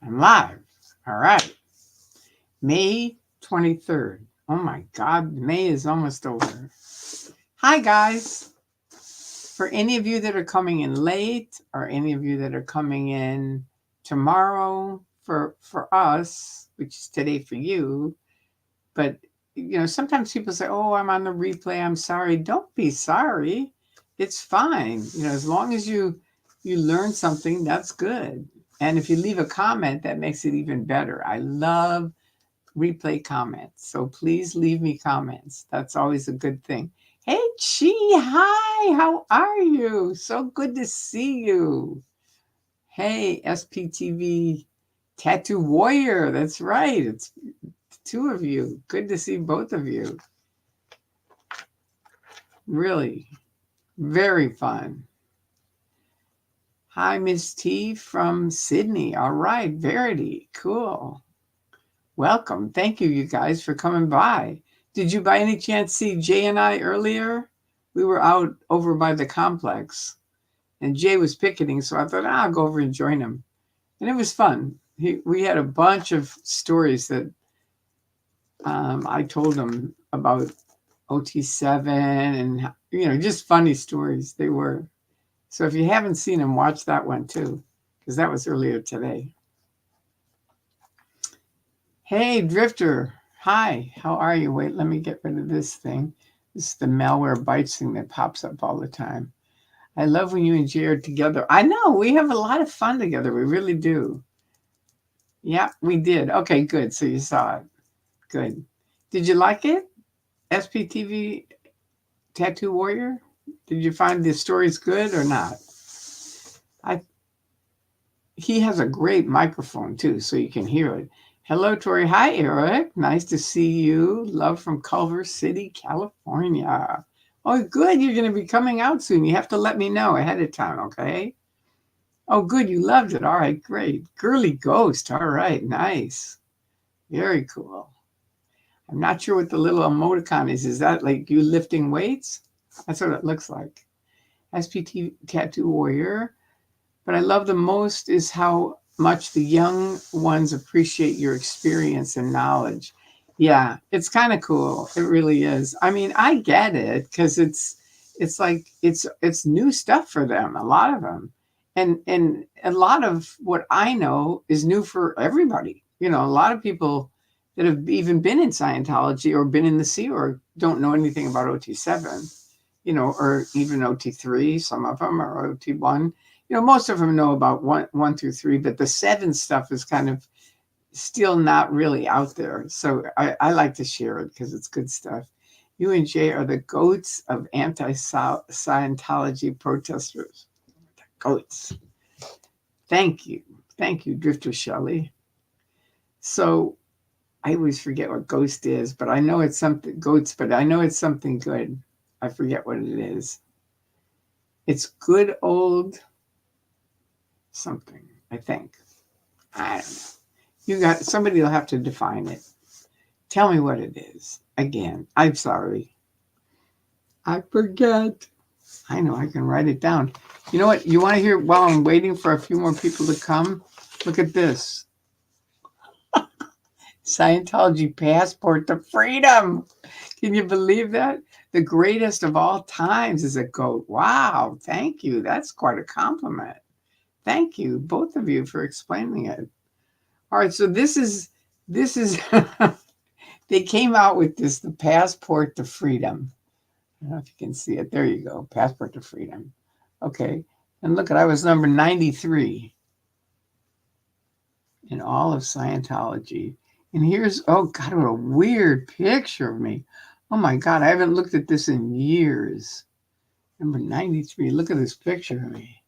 I'm live. All right. May 23rd. Oh my God, May is almost over. Hi, guys. For any of you that are coming in late or any of you that are coming in tomorrow for us, which is today for you, but sometimes people say, "Oh, I'm on the replay. I'm sorry." Don't be sorry. It's fine. As long as you learn something, that's good. And if you leave a comment, that makes it even better. I love replay comments. So please leave me comments. That's always a good thing. Hey, Chi, hi. How are you? So good to see you. Hey, SPTV Tattoo Warrior. That's right. It's two of you. Good to see both of you. Really, very fun. Hi, Miss T from Sydney. All right, Verity. Cool. Welcome. Thank you, you guys, for coming by. Did you by any chance see Jay and I earlier? We were out over by the complex, and Jay was picketing, so I thought, I'll go over and join him. And it was fun. We had a bunch of stories that I told him about OT7 and, just funny stories they were. So if you haven't seen him, watch that one too, because that was earlier today. Hey, Drifter. Hi, how are you? Wait, let me get rid of this thing. This is the malware bites thing that pops up all the time. I love when you and Jay are together. I know, we have a lot of fun together. We really do. Yeah, we did. Okay, good. So you saw it. Good. Did you like it? SPTV Tattoo Warrior? Did you find the stories good or not? He has a great microphone too, so you can hear it. Hello, Tori. Hi, Eric. Nice to see you. Love from Culver City, California. Oh, good. You're going to be coming out soon. You have to let me know ahead of time, okay? Oh, good. You loved it. All right, great. Girly Ghost. All right, nice. Very cool. I'm not sure what the little emoticon is. Is that like you lifting weights? That's what it looks like. SPT Tattoo Warrior. But I love the most is how much the young ones appreciate your experience and knowledge. Yeah, it's kind of cool. It really is. I mean, I get it because it's like it's new stuff for them, a lot of them. And a lot of what I know is new for everybody. A lot of people that have even been in Scientology or been in the Sea or don't know anything about OT7, or even OT3, some of them, or OT1. Most of them know about one through three, but the 7 stuff is kind of still not really out there. So I like to share it because it's good stuff. You and Jay are the goats of anti-Scientology protesters. The goats. Thank you. Thank you, Drifter Shelley. So I always forget what ghost is, but I know it's something, goats, but I know it's something good. I forget what it is. It's good old something, I think. I don't know. Somebody will have to define it. Tell me what it is. Again, I'm sorry. I forget. I know, I can write it down. You know what? You want to hear while I'm waiting for a few more people to come? Look at this. Scientology passport to freedom. Can you believe that? The greatest of all times is a goat. Wow, thank you. That's quite a compliment. Thank you, both of you, for explaining it. All right, so this is they came out with this, the passport to freedom. I don't know if you can see it. There you go, passport to freedom. Okay, and look at, I was number 93 in all of Scientology. And here's, oh God, what a weird picture of me. Oh my God, I haven't looked at this in years. Number 93, look at this picture of me.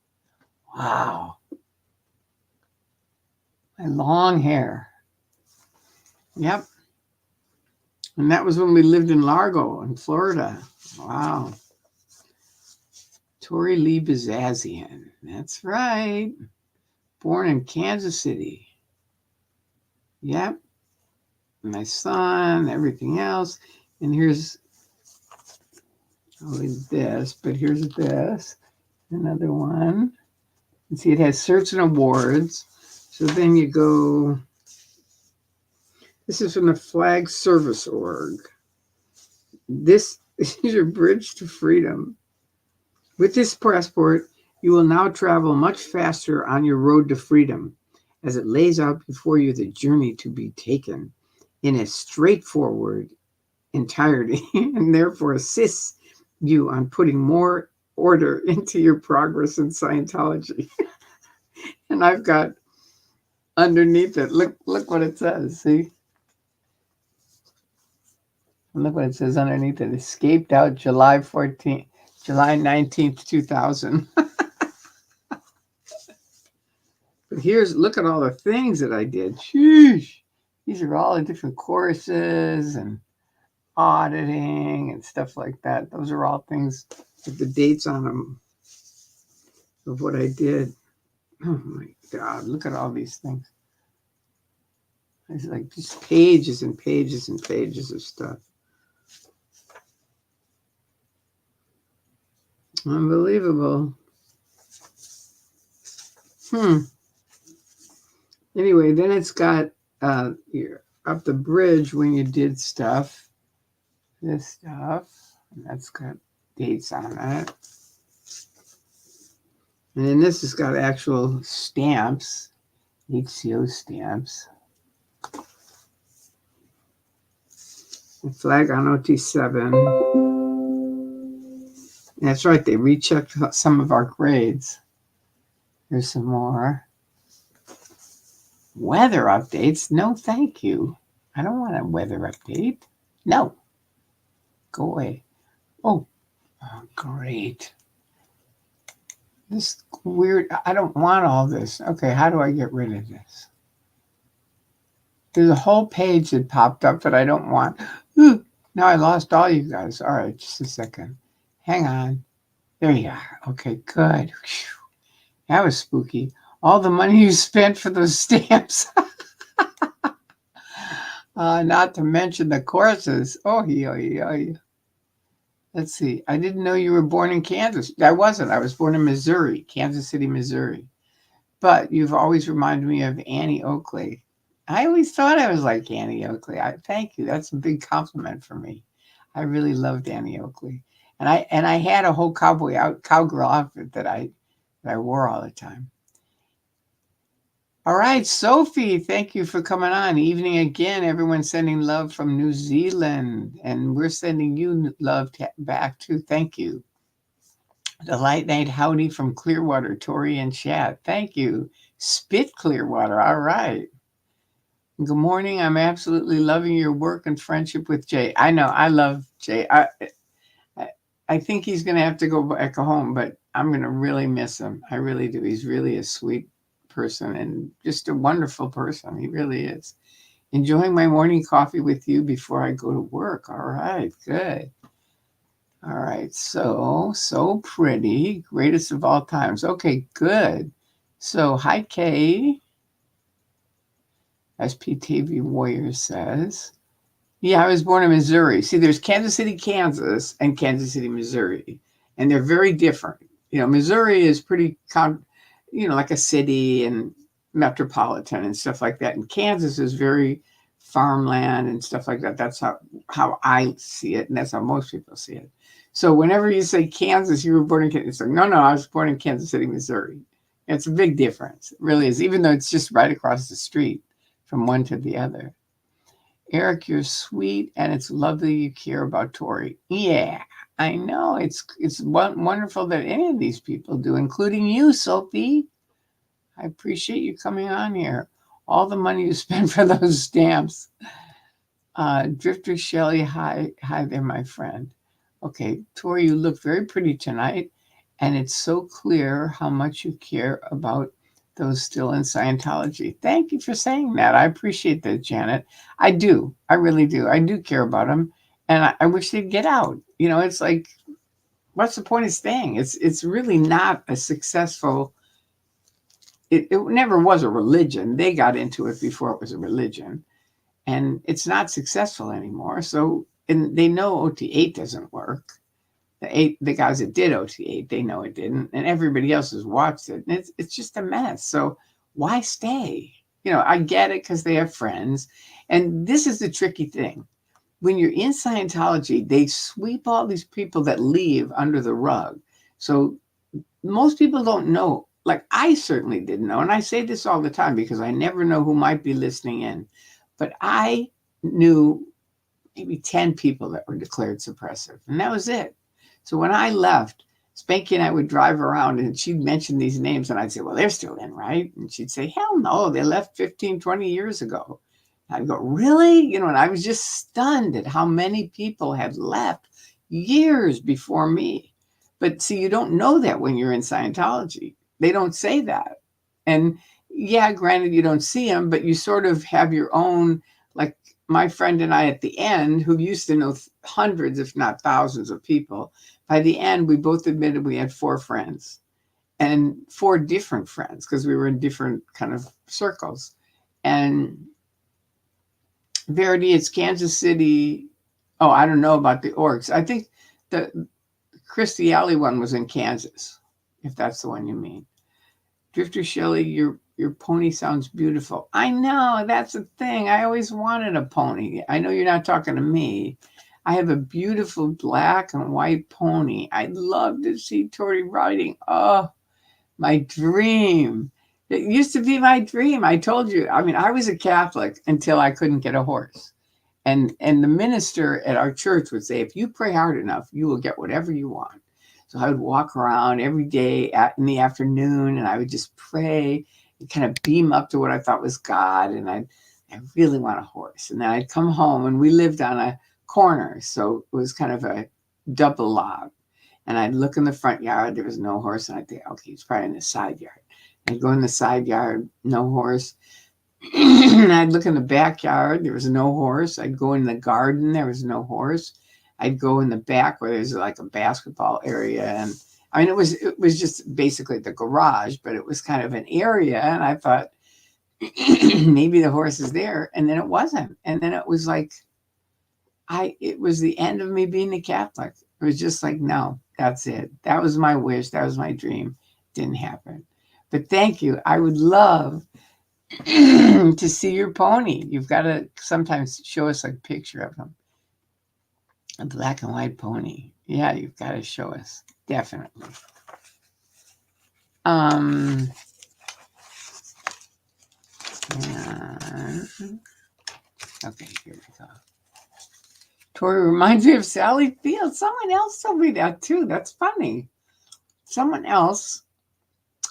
Wow. My long hair. Yep. And that was when we lived in Largo in Florida. Wow. Tori Lee Bazazian. That's right. Born in Kansas City. Yep. My son, everything else. And here's this, but here's this. Another one. And see, it has certs and awards. So then you go, this is from the Flag Service Org. This is your bridge to freedom. With this passport, you will now travel much faster on your road to freedom, as it lays out before you the journey to be taken in a straightforward entirety, and therefore assists you on putting more order into your progress in Scientology. And I've got underneath it, look what it says. See? Look what it says underneath it. Escaped out July 19th, 2000. But look at all the things that I did. Sheesh. These are all the different courses and auditing and stuff like that. Those are all things with the dates on them of what I did. Oh my God, look at all these things. It's like just pages and pages and pages of stuff. Unbelievable. Anyway, then it's got here, up the bridge when you did stuff. This stuff. And that's got dates on it. And then this has got actual stamps. HCO stamps. The flag on OT7. That's right, they rechecked some of our grades. Here's some more. Weather updates? No, thank you. I don't want a weather update. No. Go away. Oh, great. This weird, I don't want all this. Okay, how do I get rid of this? There's a whole page that popped up that I don't want. Ooh, now I lost all you guys. All right, just a second. Hang on. There you are. Okay, good. Whew. That was spooky. All the money you spent for those stamps. Not to mention the courses. Oh, let's see. I didn't know you were born in Kansas. I wasn't. I was born in Missouri, Kansas City, Missouri. But you've always reminded me of Annie Oakley. I always thought I was like Annie Oakley. Thank you. That's a big compliment for me. I really loved Annie Oakley. And I had a whole cowgirl outfit that I wore all the time. All right, Sophie, thank you for coming on. Evening again. Everyone's sending love from New Zealand, and we're sending you love back too. Thank you. The Light Night Howdy from Clearwater, Tori and Chat. Thank you. Spit Clearwater. All right. Good morning. I'm absolutely loving your work and friendship with Jay. I know. I love Jay. I think he's going to have to go back home, but I'm going to really miss him. I really do. He's really a sweet person and just a wonderful person. He really is. Enjoying my morning coffee with you before I go to work. All right, good. All right, so pretty. Greatest of all times. Okay, good. So, hi, Kay. SPTV Warrior says, yeah, I was born in Missouri. See, there's Kansas City, Kansas, and Kansas City, Missouri, and they're very different. You know, Missouri is pretty like a city and metropolitan and stuff like that. And Kansas is very farmland and stuff like that. That's how I see it. And that's how most people see it. So whenever you say Kansas, you were born in Kansas, it's like, no, I was born in Kansas City, Missouri. It's a big difference. It really is, even though it's just right across the street from one to the other. Eric, you're sweet and it's lovely you care about Tori. Yeah, I know. It's wonderful that any of these people do, including you, Sophie. I appreciate you coming on here. All the money you spend for those stamps. Drifter Shelley, hi there, my friend. Okay, Tori, you look very pretty tonight, and it's so clear how much you care about those still in Scientology. Thank you for saying that. I appreciate that, Janet. I do. I really do. I do care about them, and I wish they'd get out. You know, it's like, what's the point of staying? It's really not a successful. It never was a religion. They got into it before it was a religion, and it's not successful anymore. So, and they know OT8 doesn't work. The guys that did OT8, they know it didn't, and everybody else has watched it, and it's just a mess. So why stay? I get it because they have friends. And this is the tricky thing. When you're in Scientology, they sweep all these people that leave under the rug. So most people don't know. Like I certainly didn't know. And I say this all the time because I never know who might be listening in. But I knew maybe 10 people that were declared suppressive. And that was it. So when I left, Spanky and I would drive around and she'd mention these names and I'd say, well, they're still in, right? And she'd say, hell no, they left 15, 20 years ago. I'd go, really? And I was just stunned at how many people had left years before me. But see, you don't know that when you're in Scientology. They don't say that. And yeah, granted, you don't see them, but you sort of have your own, like my friend and I at the end, who used to know hundreds, if not thousands of people, by the end, we both admitted we had 4 friends and 4 different friends because we were in different kind of circles. And Verity, it's Kansas City. Oh, I don't know about the orgs. I think the Christy Alley one was in Kansas, if that's the one you mean. Drifter Shelley, your pony sounds beautiful. I know, that's the thing. I always wanted a pony. I know you're not talking to me. I have a beautiful black and white pony. I'd love to see Tori riding. Oh, my dream. It used to be my dream. I told you. I mean, I was a Catholic until I couldn't get a horse. And the minister at our church would say, if you pray hard enough, you will get whatever you want. So I would walk around every day in the afternoon and I would just pray and kind of beam up to what I thought was God. And I really want a horse. And then I'd come home and we lived on a corner. So it was kind of a double log. And I'd look in the front yard, there was no horse. And I'd think, okay, he's probably in the side yard. I'd go in the side yard, no horse. I'd look in the backyard, there was no horse. I'd go in the garden, there was no horse. I'd go in the back where there's like a basketball area. And I mean, it was just basically the garage, but it was kind of an area. And I thought, maybe the horse is there. And then it wasn't. And then it was like, it was the end of me being a Catholic. It was just like, no, that's it. That was my wish. That was my dream. Didn't happen. But thank you. I would love to see your pony. You've got to sometimes show us a picture of him. A black and white pony. Yeah, you've got to show us. Definitely. Okay, here we go. Tori reminds me of Sally Field. Someone else told me that too. That's funny. Someone else,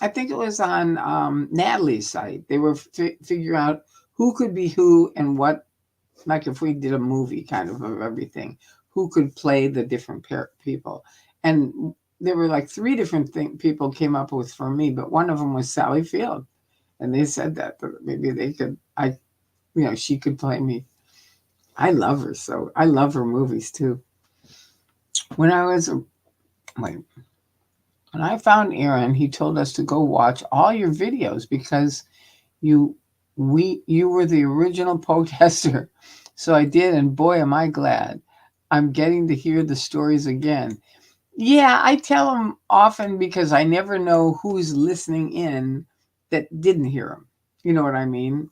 I think it was on Natalie's site. They were figuring out who could be who and what, like if we did a movie kind of everything, who could play the different people. And there were like 3 different people came up with for me, but one of them was Sally Field. And they said that maybe they could, she could play me. I love her so. I love her movies too. When I found Aaron, he told us to go watch all your videos because you were the original protester. So I did, and boy, am I glad. I'm getting to hear the stories again. Yeah, I tell them often because I never know who's listening in that didn't hear them. You know what I mean?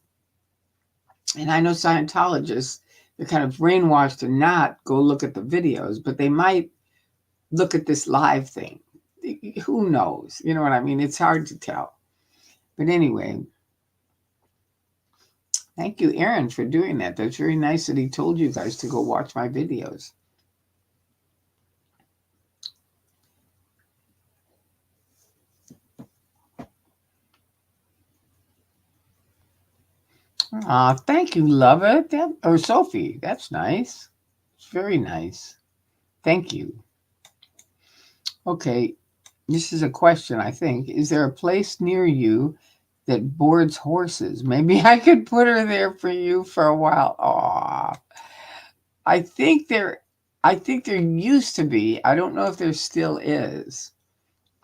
And I know Scientologists, they're kind of brainwashed to not go look at the videos, but they might look at this live thing. Who knows? You know what I mean? It's hard to tell. But anyway, thank you, Aaron, for doing that. That's very nice that he told you guys to go watch my videos. Thank you, love it. Or Sophie, that's nice. It's very nice. Thank you. Okay, this is a question, I think. Is there a place near you that boards horses? Maybe I could put her there for you for a while. Aw. I think there used to be. I don't know if there still is.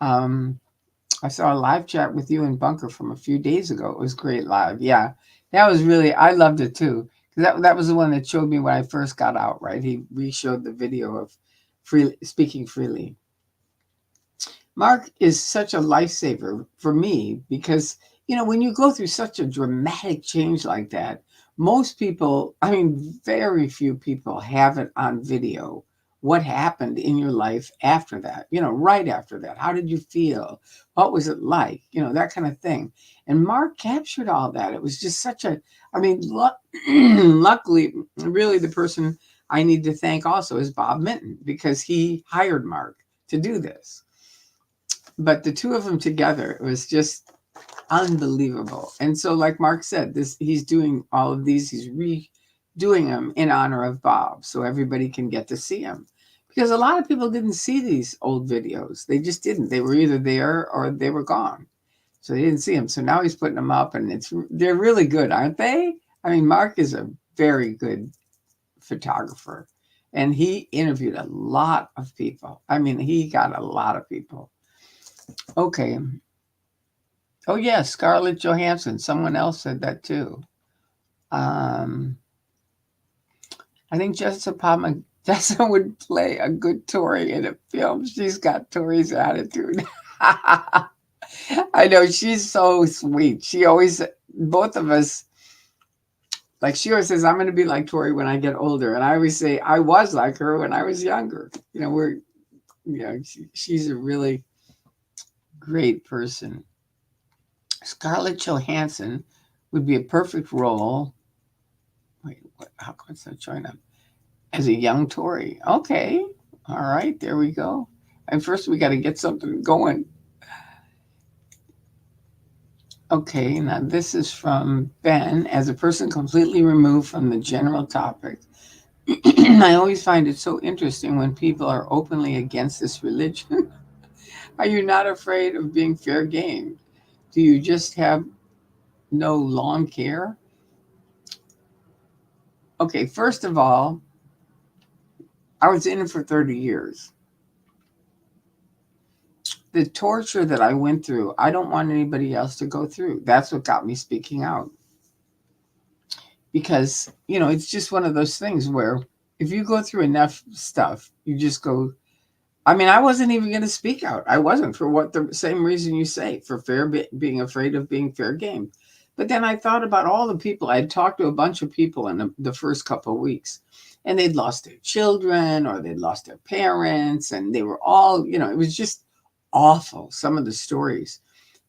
I saw a live chat with you and Bunker from a few days ago. It was great live. Yeah, that was really, I loved it too. That was the one that showed me when I first got out, right? He re-showed the video of speaking freely. Mark is such a lifesaver for me because when you go through such a dramatic change like that, most people, I mean, very few people have it on video. What happened in your life after that? Right after that. How did you feel? What was it like? That kind of thing. And Mark captured all that. It was just such a, I mean, luckily, really the person I need to thank also is Bob Minton, because he hired Mark to do this. But the two of them together, it was just unbelievable. And so, like Mark said, he's doing all of these, he's redoing them in honor of Bob, so everybody can get to see him. Because a lot of people didn't see these old videos. They just didn't. They were either there or they were gone. So they didn't see them. So now he's putting them up, and they're really good, aren't they? I mean, Mark is a very good photographer, and he interviewed a lot of people. I mean, he got a lot of people. Okay. Oh yeah, Scarlett Johansson. Someone else said that too. Um, I think Jessica would play a good Tori in a film. She's got Tori's attitude. I know, she's so sweet. She always, both of us, like she always says, I'm going to be like Tori when I get older. And I always say, I was like her when I was younger. She's a really great person. Scarlett Johansson would be a perfect role. Wait, how come it's not showing up? As a young Tory. Okay. All right. There we go. And first, we got to get something going. Okay. Now, this is from Ben. As a person completely removed from the general topic, I always find it so interesting when people are openly against this religion. Are you not afraid of being fair game? Do you just have no lawn care? Okay. First of all, I was in it for 30 years. The torture that I went through, I don't want anybody else to go through. That's what got me speaking out. Because, it's just one of those things where if you go through enough stuff, you just go. I mean, I wasn't even going to speak out. I wasn't, for what the same reason you say, for being afraid of being fair game. But then I thought about all the people. I had talked to a bunch of people in the first couple of weeks, and they'd lost their children or they'd lost their parents, and they were all, it was just awful, some of the stories.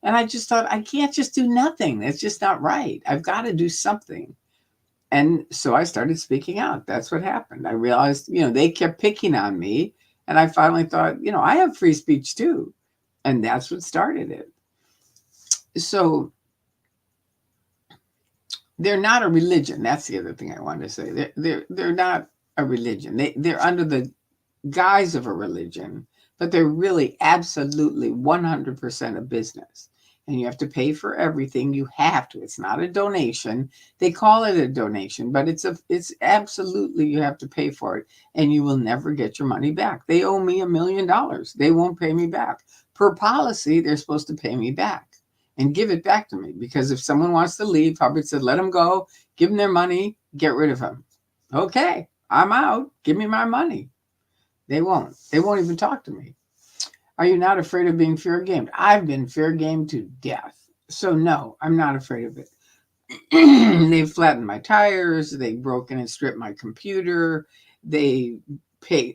And I just thought, I can't just do nothing. That's just not right. I've got to do something. And so I started speaking out. That's what happened. I realized, they kept picking on me. And I finally thought, I have free speech too. And that's what started it. So they're not a religion. That's the other thing I wanted to say. They're not a religion. They're under the guise of a religion, but they're really absolutely 100% a business. And you have to pay for everything. You have to. It's not a donation. They call it a donation, but it's absolutely, you have to pay for it, and you will never get your money back. They owe me $1 million. They won't pay me back. Per policy, they're supposed to pay me back and give it back to me, because if someone wants to leave, Hubbard said, let them go, give them their money, get rid of them. Okay, I'm out. Give me my money. They won't. They won't even talk to me. Are you not afraid of being fair gamed? I've been fair gamed to death. So no, I'm not afraid of it. They've flattened my tires. They've broken and stripped my computer. They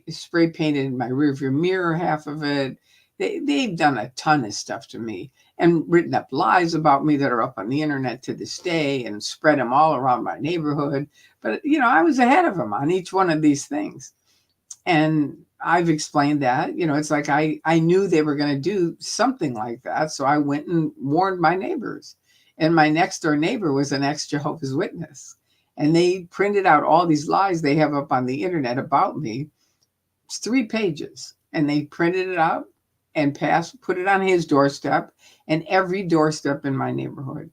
spray painted my rearview mirror, half of it. They've done a ton of stuff to me and written up lies about me that are up on the internet to this day and spread them all around my neighborhood. But, I was ahead of them on each one of these things. And I've explained that, it's like I knew they were going to do something like that. So I went and warned my neighbors. And my next door neighbor was an ex-Jehovah's Witness. And they printed out all these lies they have up on the internet about me. It's 3 pages. And they printed it out and put it on his doorstep and every doorstep in my neighborhood.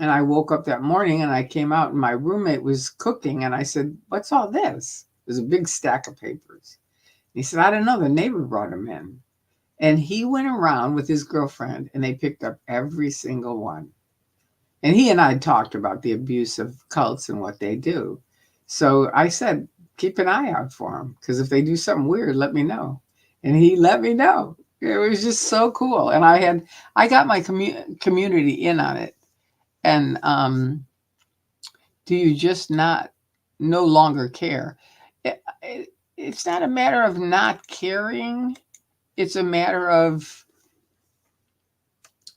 And I woke up that morning and I came out and my roommate was cooking. And I said, what's all this? There's a big stack of papers. He said, I don't know. The neighbor brought him in. And he went around with his girlfriend and they picked up every single one. And he and I talked about the abuse of cults and what they do. So I said, keep an eye out for them, because if they do something weird, let me know. And he let me know. It was just so cool. And I got my community in on it. And do you just not no longer care? It's not a matter of not caring. It's a matter of,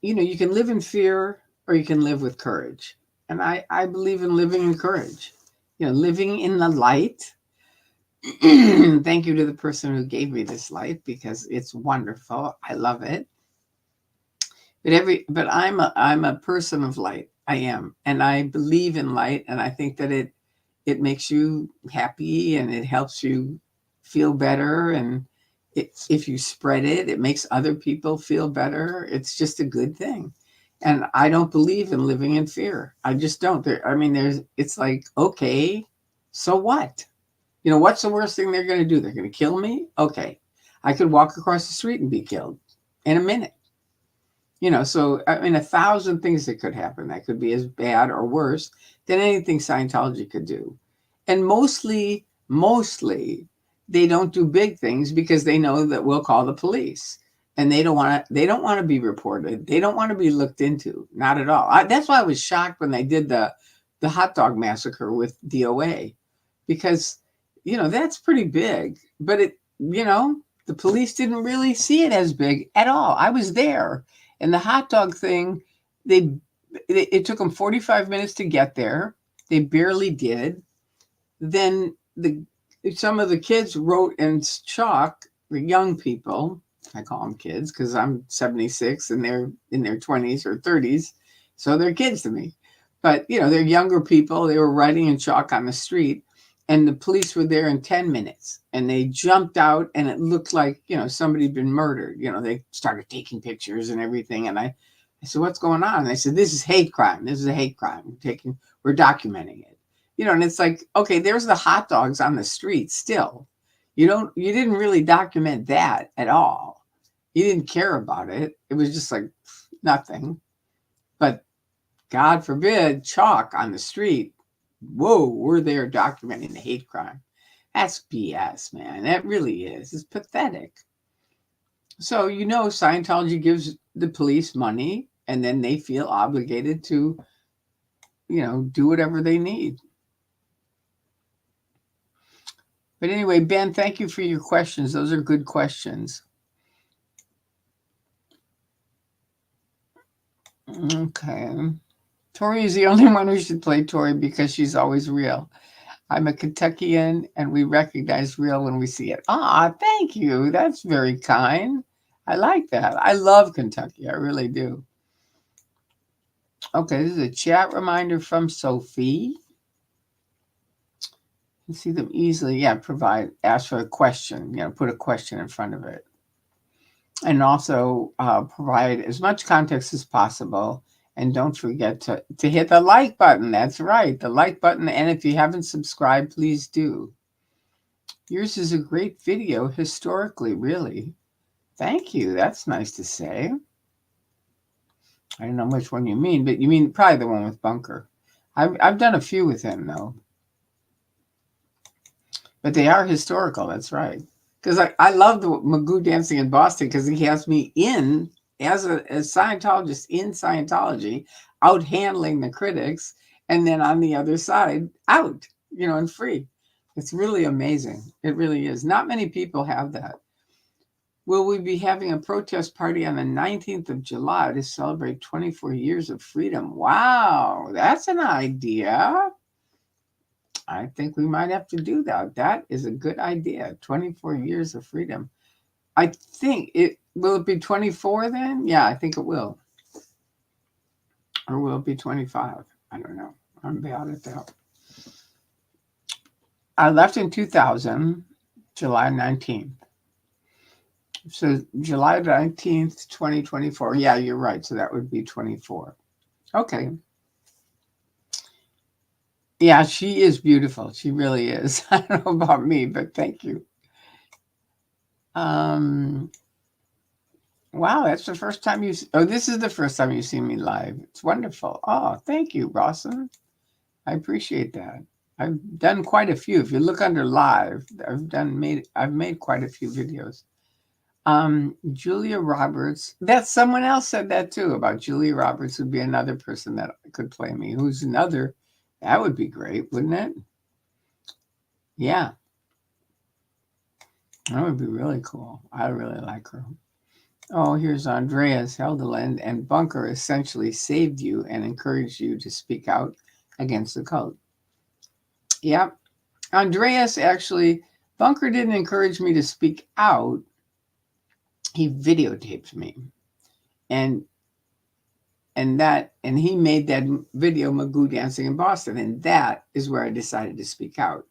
you can live in fear or you can live with courage. And I believe in living in courage, living in the light. Thank you to the person who gave me this light because it's wonderful. I love it. But I'm a person of light. I am, and I believe in light, and I think that it makes you happy and it helps you feel better. And if you spread it, it makes other people feel better. It's just a good thing. And I don't believe in living in fear. I just don't. It's like, okay, so what? What's the worst thing they're going to do? They're going to kill me? Okay. I could walk across the street and be killed in a minute. So 1,000 things that could happen that could be as bad or worse than anything Scientology could do. And mostly, they don't do big things because they know that we'll call the police. And they don't want to be reported. They don't want to be looked into. Not at all. That's why I was shocked when they did the hot dog massacre with DOA. Because, that's pretty big. But the police didn't really see it as big at all. I was there. And the hot dog thing, it took them 45 minutes to get there. They barely did. Then some of the kids wrote in chalk, the young people, I call them kids because I'm 76 and they're in their 20s or 30s. So they're kids to me. But, they're younger people. They were writing in chalk on the street. And the police were there in 10 minutes and they jumped out and it looked like, somebody had been murdered. They started taking pictures and everything. And I said, what's going on? And they said, this is hate crime. This is a hate crime. We're documenting it. And it's like, okay, there's the hot dogs on the street still. You didn't really document that at all. You didn't care about it. It was just like nothing. But God forbid, chalk on the street. Whoa, we're there documenting the hate crime. That's BS, man. That really is. It's pathetic. So, Scientology gives the police money and then they feel obligated to, do whatever they need. But anyway, Ben, thank you for your questions. Those are good questions. Okay. Tori is the only one who should play Tori because she's always real. I'm a Kentuckian and we recognize real when we see it. Thank you. That's very kind. I like that. I love Kentucky. I really do. Okay, this is a chat reminder from Sophie. You see them easily. Yeah, ask for a question. Put a question in front of it. And also provide as much context as possible. And don't forget to hit the like button. That's right, the like button. And if you haven't subscribed, please do. Yours is a great video historically, really. Thank you. That's nice to say. I don't know which one you mean, but you mean probably the one with Bunker. I've done a few with him, though. But they are historical. That's right. Because I love the Magoo Dancing in Boston because he has me in as a Scientologist in Scientology, out handling the critics, and then on the other side, out, and free. It's really amazing. It really is. Not many people have that. Will we be having a protest party on the 19th of July to celebrate 24 years of freedom? Wow, that's an idea. I think we might have to do that. That is a good idea. 24 years of freedom. I think will it be 24 then? Yeah, I think it will. Or will it be 25? I don't know. I'm bad at that. I left in 2000, July 19th. So July 19th, 2024. Yeah, you're right. So that would be 24. Okay. Yeah, she is beautiful. She really is. I don't know about me, but thank you. Wow, that's the first time this is the first time you've seen me live. It's wonderful. Oh, thank you, Rawson. I appreciate that. I've done quite a few. If you look under live, I've made quite a few videos. Julia Roberts. That's someone else said that too about Julia Roberts would be another person that could play me. Who's another? That would be great, wouldn't it? Yeah, that would be really cool. I really like her. Oh, here's Andreas Helderland, and Bunker essentially saved you and encouraged you to speak out against the cult. Yep. Andreas actually, Bunker didn't encourage me to speak out. He videotaped me. And he made that video, Magoo Dancing in Boston. And that is where I decided to speak out.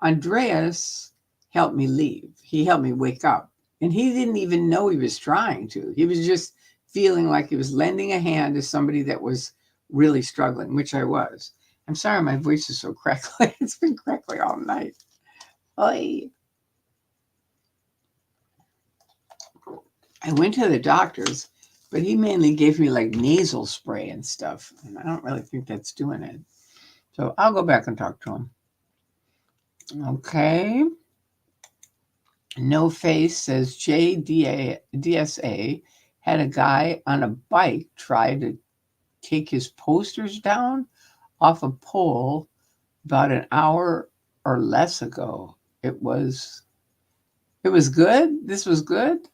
Andreas helped me leave. He helped me wake up. And he didn't even know he was trying to. He was just feeling like he was lending a hand to somebody that was really struggling, which I was. I'm sorry my voice is so crackly. It's been crackly all night. Oy. I went to the doctor's, but he mainly gave me like nasal spray and stuff. And I don't really think that's doing it. So I'll go back and talk to him. Okay. No Face says JDSA had a guy on a bike try to take his posters down off a pole about an hour or less ago. It was good. This was good.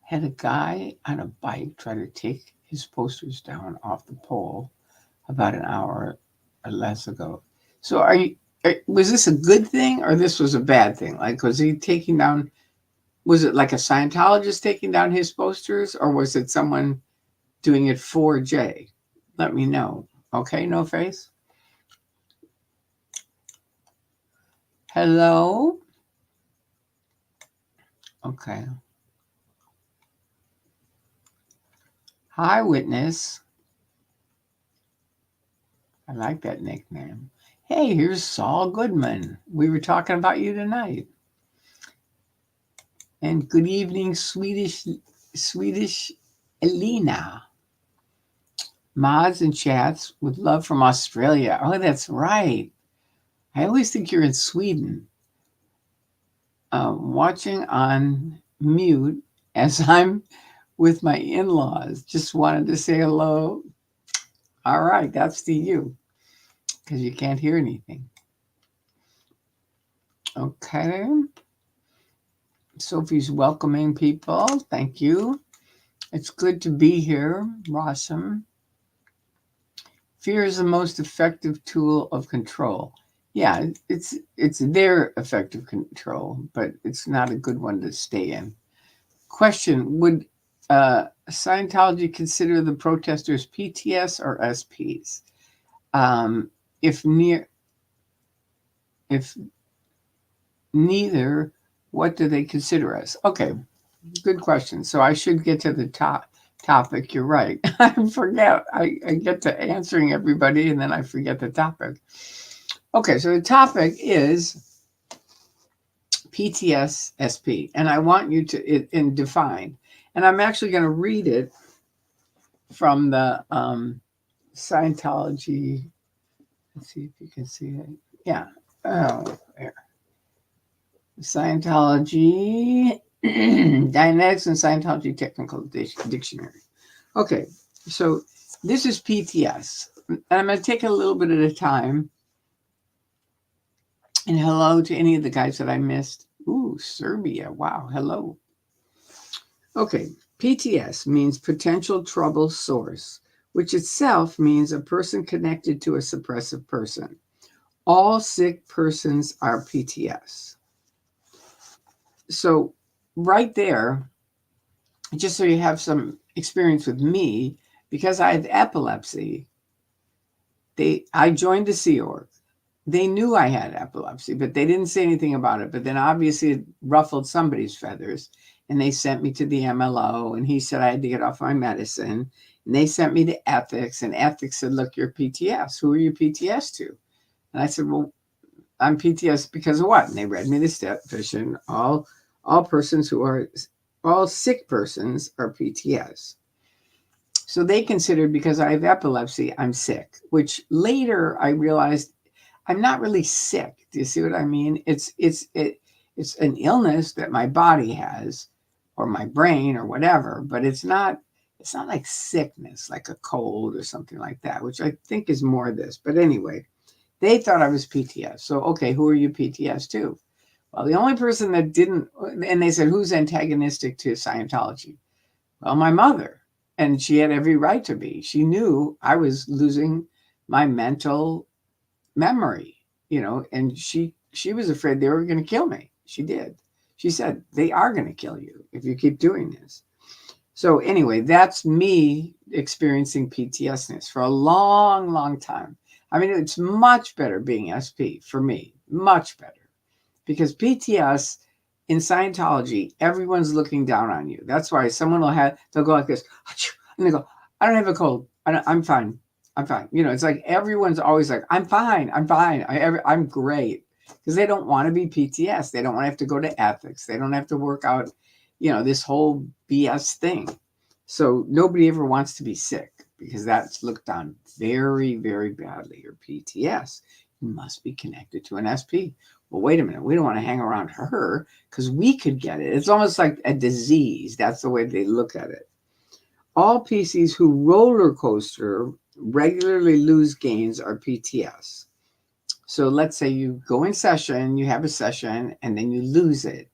Had a guy on a bike try to take his posters down off the pole about an hour or less ago. So was this a good thing or this was a bad thing? Like, was he taking down, was it like a Scientologist taking down his posters, or was it someone doing it for Jay? Let me know. Okay, No Face? Hello? Okay. Hi, Witness. I like that nickname. Hey, here's Saul Goodman. We were talking about you tonight. And good evening, Swedish Elena. Mods and chats with love from Australia. Oh, that's right. I always think you're in Sweden. Watching on mute as I'm with my in-laws. Just wanted to say hello. All right, that's to you because you can't hear anything. Okay. Sophie's welcoming people. Thank you. It's good to be here, Rossum. Fear is the most effective tool of control. Yeah, it's their effective control, but it's not a good one to stay in. Question: would Scientology consider the protesters PTS or SPs? If neither, what do they consider us? Okay, good question. So I should get to the topic. You're right. I forget. I get to answering everybody and then I forget the topic. Okay, so the topic is PTS SP, and I want you to define. And I'm actually going to read it from the Scientology. Let's see if you can see it. Yeah. Oh, there. Scientology, Dianetics and Scientology Technical Dictionary. Okay, so this is PTS. And I'm going to take a little bit at a time. And hello to any of the guys that I missed. Ooh, Serbia. Wow, hello. Okay, PTS means potential trouble source, which itself means a person connected to a suppressive person. All sick persons are PTS. So right there, just so you have some experience with me, because I have epilepsy, I joined the Sea Org. They knew I had epilepsy, but they didn't say anything about it. But then obviously it ruffled somebody's feathers, and they sent me to the MLO, and he said I had to get off my medicine. And they sent me to ethics, and ethics said, look, you're PTS. Who are you PTS to? And I said, well, I'm PTS because of what? And they read me the definition. All sick persons are PTS. So they considered because I have epilepsy, I'm sick, which later I realized I'm not really sick. Do you see what I mean? It's It's an illness that my body has or my brain or whatever, but it's not like sickness, like a cold or something like that, which I think is more this. But anyway, they thought I was PTS. So, okay, who are you PTS to? Well, the only person that didn't, and they said, who's antagonistic to Scientology? Well, my mother. And she had every right to be. She knew I was losing my mental memory, and she was afraid they were going to kill me. She did. She said, they are going to kill you if you keep doing this. So anyway, that's me experiencing PTSD for a long, long time. I mean, it's much better being SP for me, much better. Because PTS in Scientology, everyone's looking down on you. That's why they'll go like this, and they go, I don't have a cold. I'm fine. I'm fine. It's like everyone's always like, I'm fine. I'm fine. I'm great. Because they don't want to be PTS. They don't want to have to go to ethics. They don't have to work out, this whole BS thing. So nobody ever wants to be sick because that's looked on very, very badly. Or PTS, you must be connected to an SP. Well, wait a minute. We don't want to hang around her because we could get it. It's almost like a disease. That's the way they look at it. All PCs who roller coaster regularly lose gains are PTS. So let's say you go in session, you have a session, and then you lose it.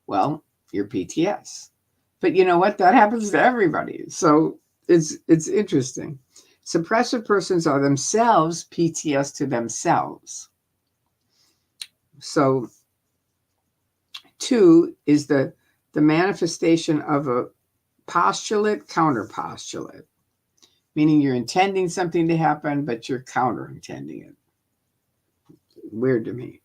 Well, you're PTS. But you know what? That happens to everybody. So it's interesting. Suppressive persons are themselves PTS to themselves. So 2 is the manifestation of a postulate counterpostulate, meaning you're intending something to happen, but you're counter-intending it. Weird to me.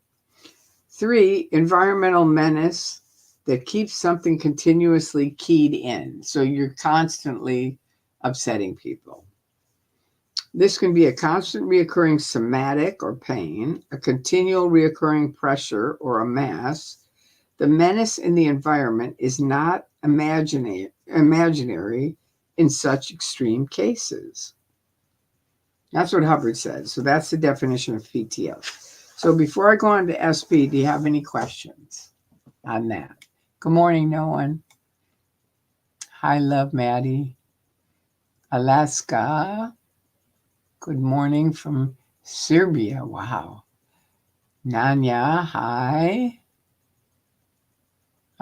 3, environmental menace that keeps something continuously keyed in. So you're constantly upsetting people. This can be a constant reoccurring somatic or pain, a continual reoccurring pressure or a mass. The menace in the environment is not imaginary in such extreme cases. That's what Hubbard said. So that's the definition of PTS. So before I go on to SP, do you have any questions on that? Good morning, no one. Hi, love, Maddie. Alaska. Good morning from Serbia. Wow. Nanya, hi.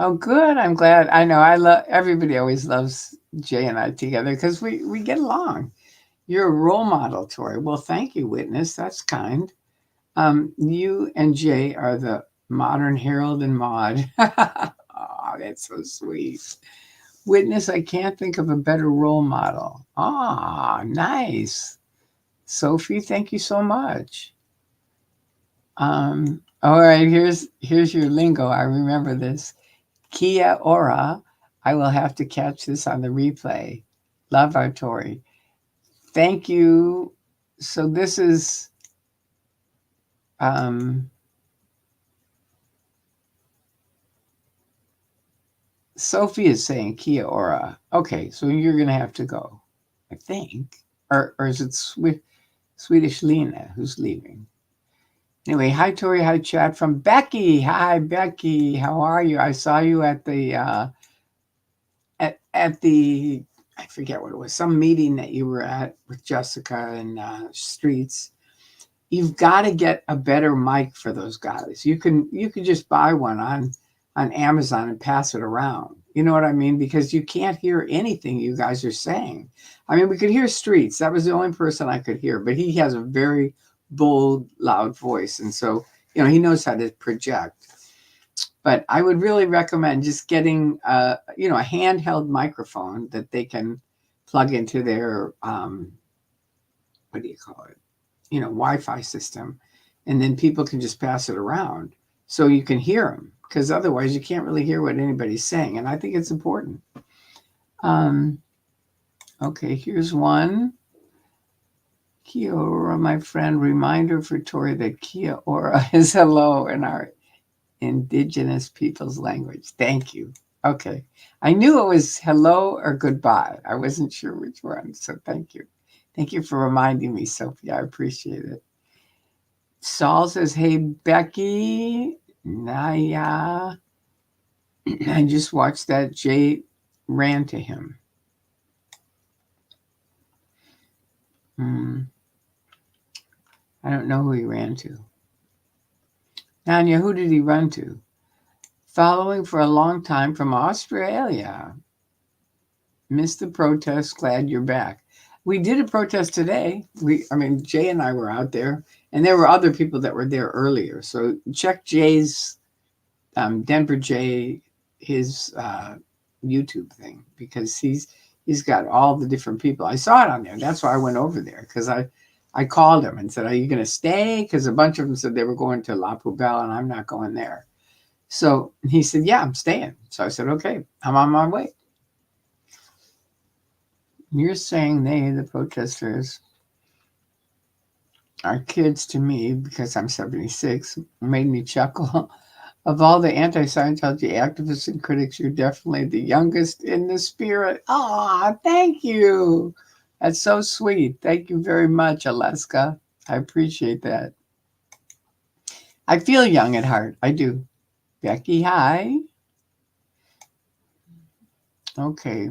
Oh, good. I'm glad. I know everybody always loves Jay and I together because we get along. You're a role model, Tori. Well, thank you, Witness. That's kind. You and Jay are the modern Harold and Maude. Oh, that's so sweet. Witness, I can't think of a better role model. Ah, nice. Sophie, thank you so much. All right, here's your lingo. I remember this. Kia ora. I will have to catch this on the replay. Love our Tori. Thank you. So this is Sophie is saying Kia ora. Okay, so you're gonna have to go, I think. Or is it Swedish Lena who's leaving? Anyway, hi Tori, hi chat from Becky. Hi Becky, how are you? I saw you at the at the I forget what it was, some meeting that you were at with Jessica and Streets. You've got to get a better mic for those guys. You can just buy one on Amazon and pass it around. You know what I mean? Because you can't hear anything you guys are saying. I mean, we could hear Streets. That was the only person I could hear, but he has a very bold, loud voice. And so, he knows how to project. But I would really recommend just getting, a handheld microphone that they can plug into their, what do you call it? Wi-Fi system. And then people can just pass it around so you can hear them. Because otherwise you can't really hear what anybody's saying. And I think it's important. Okay, here's one. Kia ora, my friend. Reminder for Tori that Kia ora is hello in our indigenous people's language. Thank you. Okay. I knew it was hello or goodbye. I wasn't sure which one. So thank you. Thank you for reminding me, Sophie. I appreciate it. Saul says, hey, Becky. Naya. I just watched that. Jay ran to him. I don't know who he ran to. Nanya, who did he run to? Following for a long time from Australia. Missed the protest. Glad you're back. We did a protest today. Jay and I were out there, and there were other people that were there earlier. So check Jay's Denver Jay, his YouTube thing, because he's got all the different people. I saw it on there. That's why I went over there, because I called him and said, "Are you going to stay?" Because a bunch of them said they were going to La Poubelle, and I'm not going there. So he said, "Yeah, I'm staying." So I said, "Okay, I'm on my way." You're saying they, the protesters, are kids to me because I'm 76. Made me chuckle. Of all the anti-Scientology activists and critics, you're definitely the youngest in the spirit. Aw, thank you. That's so sweet. Thank you very much, Alaska. I appreciate that. I feel young at heart. I do. Becky, hi. Okay.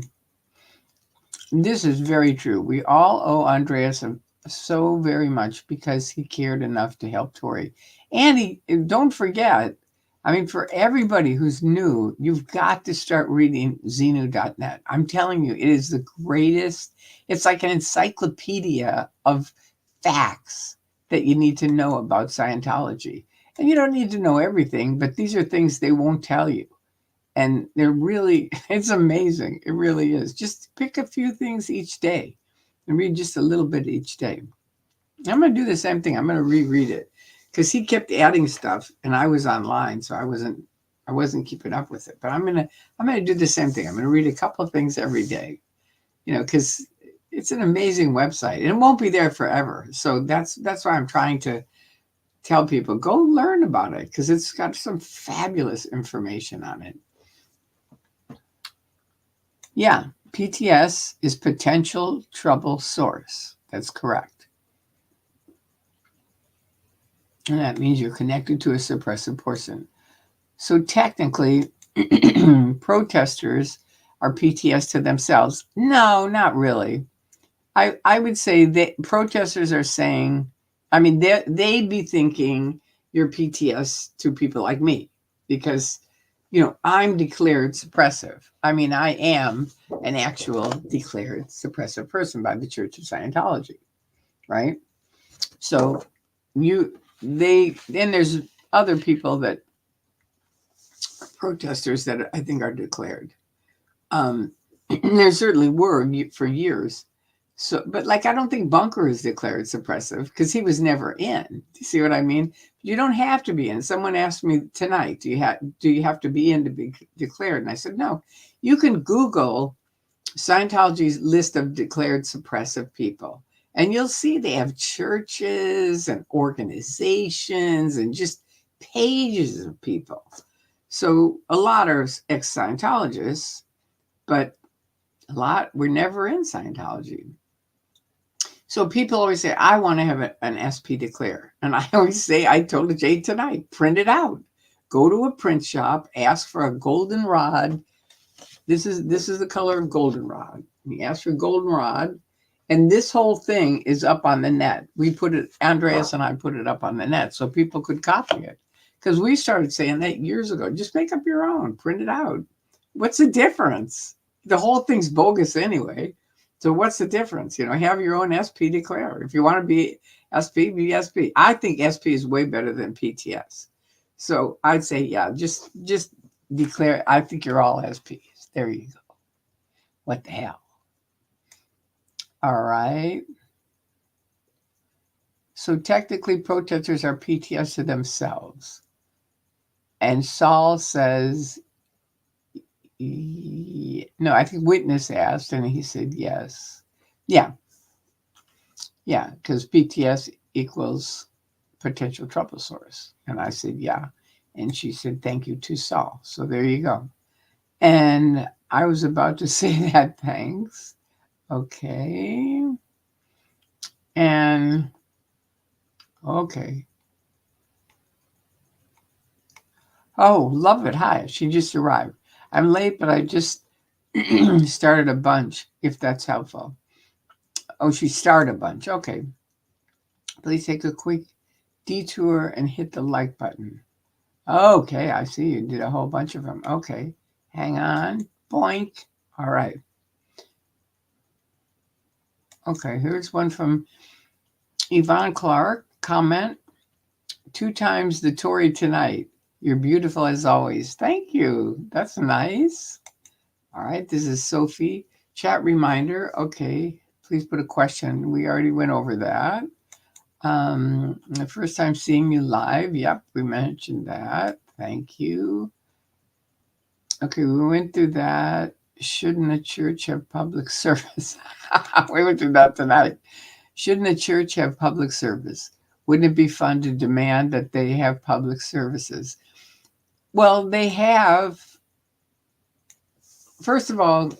This is very true. We all owe Andreas so very much because he cared enough to help Tori. And don't forget, for everybody who's new, you've got to start reading Xenu.net. I'm telling you, it is the greatest. It's like an encyclopedia of facts that you need to know about Scientology. And you don't need to know everything, but these are things they won't tell you. And they're really, it's amazing. It really is. Just pick a few things each day and read just a little bit each day. I'm going to do the same thing. I'm going to reread it because he kept adding stuff and I was online, so I wasn't keeping up with it. But I'm going to do the same thing. I'm going to read a couple of things every day, because it's an amazing website and it won't be there forever. So that's why I'm trying to tell people, go learn about it because it's got some fabulous information on it. Yeah, PTS is potential trouble source. That's correct. And that means you're connected to a suppressive person. So technically, protesters are PTS to themselves. No, not really. I would say that protesters are saying, they'd be thinking you're PTS to people like me because I'm declared suppressive. I am an actual declared suppressive person by the Church of Scientology, right? So then there's other people that protesters that I think are declared. There certainly were for years. So, but I don't think Bunker is declared suppressive because he was never in. Do you see what I mean? You don't have to be in. Someone asked me tonight, do you have to be in to be declared? And I said, no. You can Google Scientology's list of declared suppressive people, and you'll see they have churches and organizations and just pages of people. So a lot are ex-Scientologists, but a lot were never in Scientology. So people always say, I want to have an SP declare. And I always say, I told Jay tonight, print it out. Go to a print shop, ask for a goldenrod. This is the color of goldenrod. You ask for goldenrod. And this whole thing is up on the net. Andreas and I put it up on the net so people could copy it. Because we started saying that years ago. Just make up your own, print it out. What's the difference? The whole thing's bogus anyway. So what's the difference? Have your own SP declare. If you want to be SP, be SP. I think SP is way better than PTS. So I'd say, yeah, just declare. I think you're all SPs. There you go. What the hell? All right. So technically, protesters are PTS to themselves. And Saul says, no, I think Witness asked, and he said yes. Yeah, because PTS equals potential trouble source. And I said, yeah. And she said, thank you to Saul. So there you go. And I was about to say that, thanks. Okay. And, okay. Oh, love it. Hi. She just arrived. I'm late, but I just started a bunch, if that's helpful. Oh, she started a bunch. Okay. Please take a quick detour and hit the like button. Okay, I see you did a whole bunch of them. Okay. Hang on. Boink. All right. Okay, here's one from Yvonne Clark. Comment. 2 times the Tory tonight. You're beautiful as always. Thank you. That's nice. All right, this is Sophie. Chat reminder. Okay, please put a question. We already went over that. The first time seeing you live. Yep, we mentioned that. Thank you. Okay, we went through that. Shouldn't a church have public service? We went through that tonight. Shouldn't a church have public service? Wouldn't it be fun to demand that they have public services? Well, they have. First of all,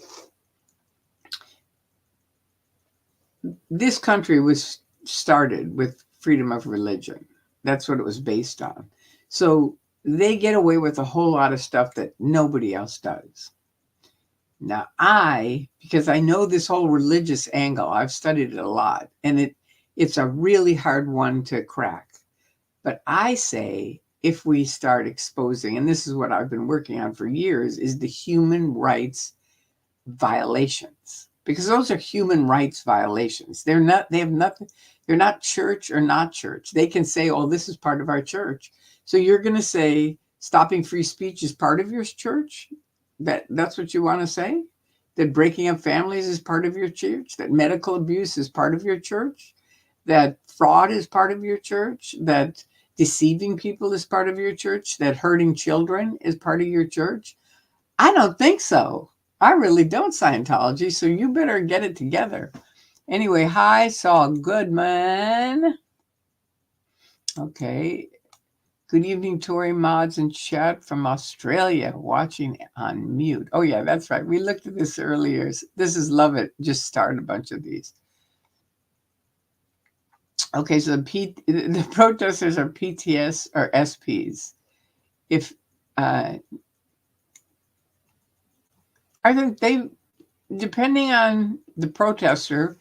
this country was started with freedom of religion. That's what it was based on. So they get away with a whole lot of stuff that nobody else does. Now, because I know this whole religious angle, I've studied it a lot, and it's a really hard one to crack. But I say, if we start exposing, and this is what I've been working on for years, is the human rights violations, because those are human rights violations. They have nothing, they're not church or not church. They can say, oh, this is part of our church. So you're going to say stopping free speech is part of your church? That's what you want to say? That breaking up families is part of your church? That medical abuse is part of your church? That fraud is part of your church? That deceiving people is part of your church? That hurting children is part of your church? I don't think so. I really don't, Scientology, so you better get it together. Anyway, hi, Saul Goodman. Okay. Good evening, Tory mods and chat from Australia, watching on mute. Oh, yeah, that's right. We looked at this earlier. This is Love It. Just started a bunch of these. Okay, so the protesters are PTS or SPs. I think depending on the protester,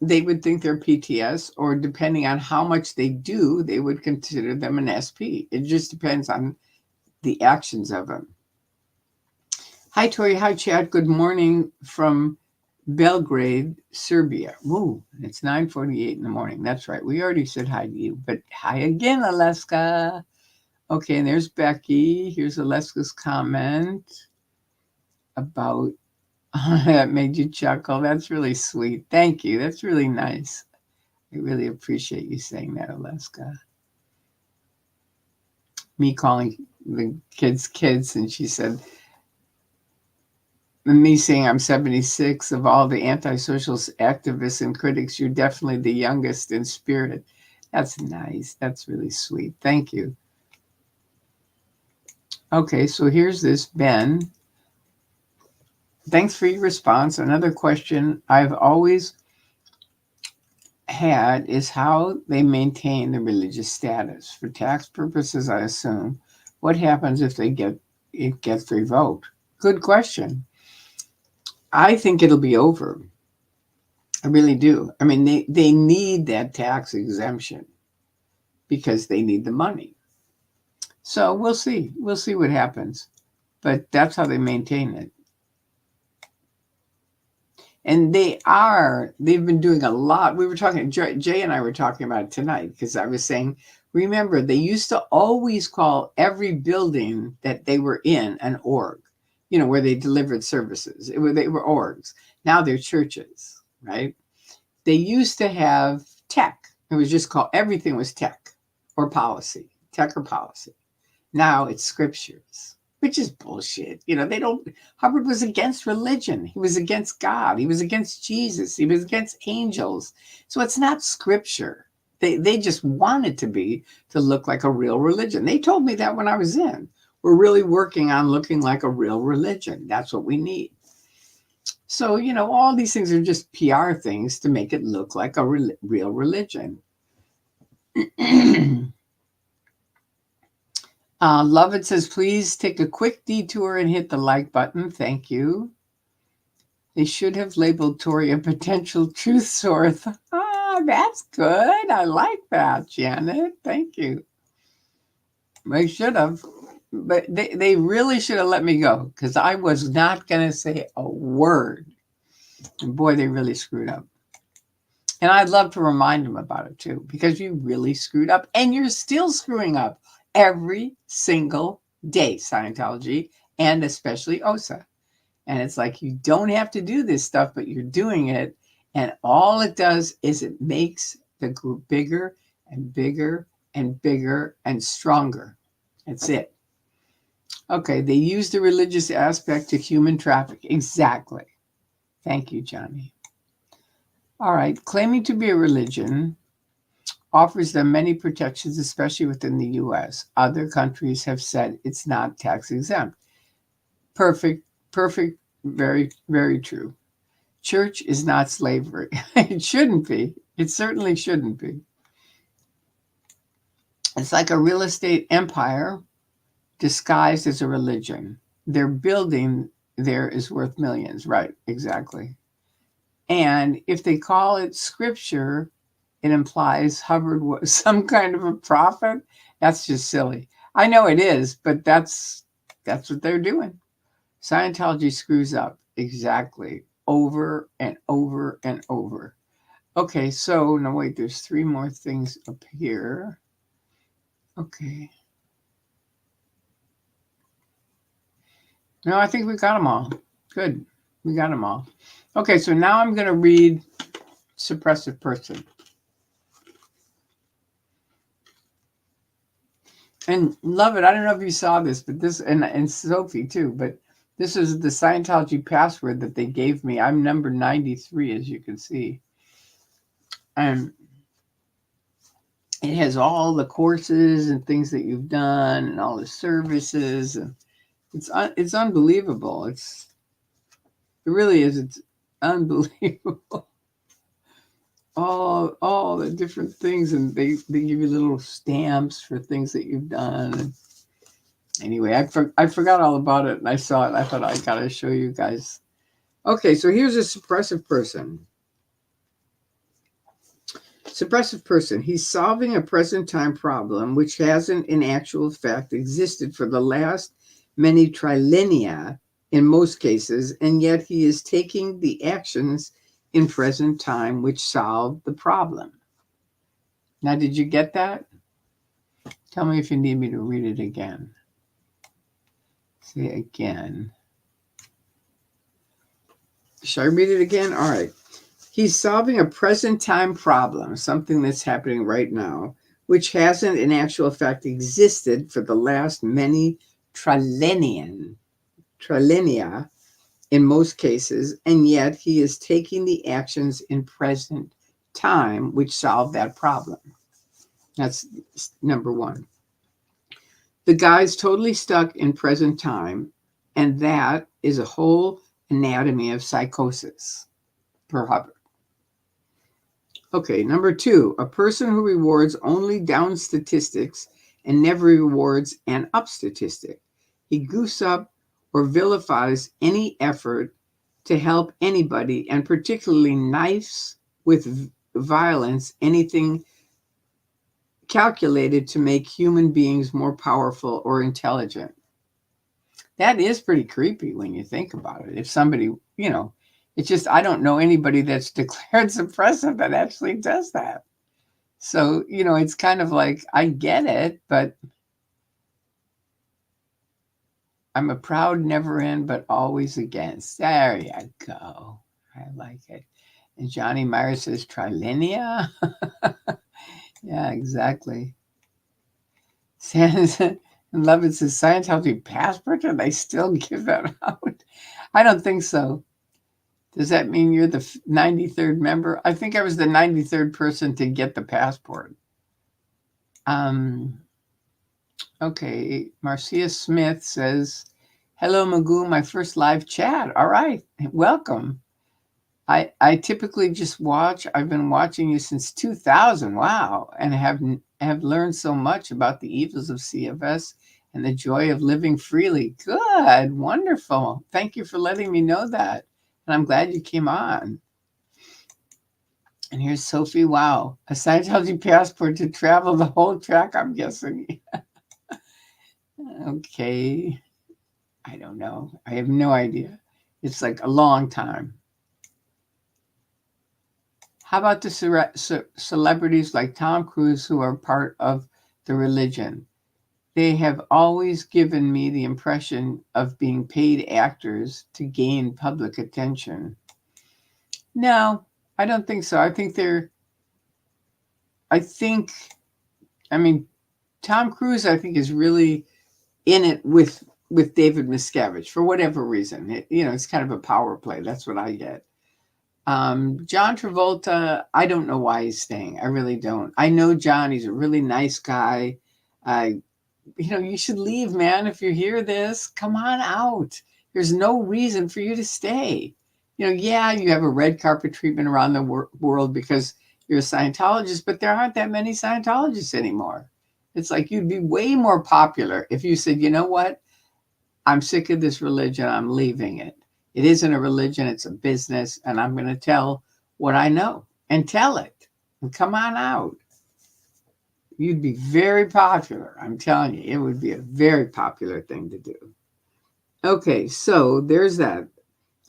they would think they're PTS, or depending on how much they do, they would consider them an SP. It just depends on the actions of them. Hi, Tori. Hi, Chad. Good morning from Belgrade, Serbia. Whoa, it's 9:48 in the morning. That's right. We already said hi to you, but hi again, Aleska. Okay, and there's Becky. Here's Aleska's comment about that made you chuckle. That's really sweet. Thank you. That's really nice. I really appreciate you saying that, Aleska. Me calling the kids, and she said, me saying I'm 76, of all the antisocial activists and critics, you're definitely the youngest in spirit. That's nice. That's really sweet. Thank you. Okay, so here's this, Ben. Thanks for your response. Another question I've always had is how they maintain the religious status. For tax purposes, I assume. What happens if it gets revoked? Good question. I think it'll be over. I really do. I mean, they need that tax exemption because they need the money. So we'll see. We'll see what happens. But that's how they maintain it. And they've been doing a lot. We were talking, Jay and I were talking about it tonight, because I was saying, remember, they used to always call every building that they were in an org, where they delivered services. They were orgs. Now they're churches, right? They used to have tech. It was just called, everything was tech or policy, tech or policy. Now it's scriptures, which is bullshit. Hubbard was against religion. He was against God. He was against Jesus. He was against angels. So it's not scripture. They just wanted to look like a real religion. They told me that when I was in. We're really working on looking like a real religion. That's what we need. So, all these things are just PR things to make it look like a real religion. Love It says, please take a quick detour and hit the like button. Thank you. They should have labeled Tori a potential truth source. That's good. I like that, Janet. Thank you. They should have. But they really should have let me go because I was not going to say a word. And boy, they really screwed up. And I'd love to remind them about it too, because you really screwed up and you're still screwing up every single day, Scientology, and especially OSA. And it's like, you don't have to do this stuff, but you're doing it. And all it does is it makes the group bigger and bigger and bigger and stronger. That's it. Okay, they use the religious aspect to human traffic. Exactly. Thank you, Johnny. All right, claiming to be a religion offers them many protections, especially within the U.S. Other countries have said it's not tax exempt. Perfect, very, very true. Church is not slavery. It shouldn't be. It certainly shouldn't be. It's like a real estate empire disguised as a religion. Their building there is worth millions. Right, exactly. And if they call it scripture, it implies Hubbard was some kind of a prophet. That's just silly. I know it is, but that's what they're doing. Scientology screws up exactly over and over and over. Okay, so no, wait, there's 3 more things up here. Okay. No, I think we got them all. Good. We got them all. Okay, so now I'm going to read Suppressive Person. And love it. I don't know if you saw this, but this, and Sophie too, but this is the Scientology password that they gave me. I'm number 93, as you can see. And it has all the courses and things that you've done and all the services. And it's unbelievable. It really is. It's unbelievable. All the different things, and they give you little stamps for things that you've done. And anyway, I forgot all about it, and I saw it. I thought I gotta show you guys. Okay, so here's a suppressive person. Suppressive person. He's solving a present time problem which hasn't in actual fact existed for the last many trillennia in most cases, and yet he is taking the actions in present time which solve the problem. Now, did you get that? Tell me if you need me to read it again. Say again. Should I read it again? All right. He's solving a present time problem, something that's happening right now, which hasn't in actual fact existed for the last many trillennia in most cases, and yet he is taking the actions in present time which solve that problem. That's number 1. The guy's totally stuck in present time, and that is a whole anatomy of psychosis, per Hubbard. Okay, number 2, a person who rewards only down statistics and never rewards an up statistic. He goofs up or vilifies any effort to help anybody, and particularly knifes with violence anything calculated to make human beings more powerful or intelligent. That is pretty creepy when you think about it. If somebody, it's just, I don't know anybody that's declared suppressive that actually does that. So, it's kind of like, I get it, but I'm a proud never in, but always against. There you go. I like it. And Johnny Meyer says trillennia. Yeah, exactly. And Lovett says Scientology passport, and they still give that out. I don't think so. Does that mean you're the 93rd member? I think I was the 93rd person to get the passport. Okay, Marcia Smith says, hello, Magoo, my first live chat. All right, welcome. I typically just watch. I've been watching you since 2000. Wow, and have learned so much about the evils of CFS and the joy of living freely. Good, wonderful. Thank you for letting me know that. And I'm glad you came on. And here's Sophie. Wow, a Scientology passport to travel the whole track, I'm guessing. Okay. I don't know. I have no idea. It's like a long time. How about the celebrities like Tom Cruise who are part of the religion? They have always given me the impression of being paid actors to gain public attention. No, I don't think so. I mean, Tom Cruise, I think, is really in it with David Miscavige for whatever reason. It's kind of a power play. That's what I get. John Travolta, I don't know why he's staying. I really don't. I know John. He's a really nice guy. You should leave, man. If you hear this, come on out. There's no reason for you to stay. Yeah, you have a red carpet treatment around the world because you're a Scientologist, but there aren't that many Scientologists anymore. It's like you'd be way more popular if you said, you know what? I'm sick of this religion. I'm leaving it. It isn't a religion. It's a business. And I'm going to tell what I know and tell it. And come on out. You'd be very popular. I'm telling you, it would be a very popular thing to do. Okay, so there's that.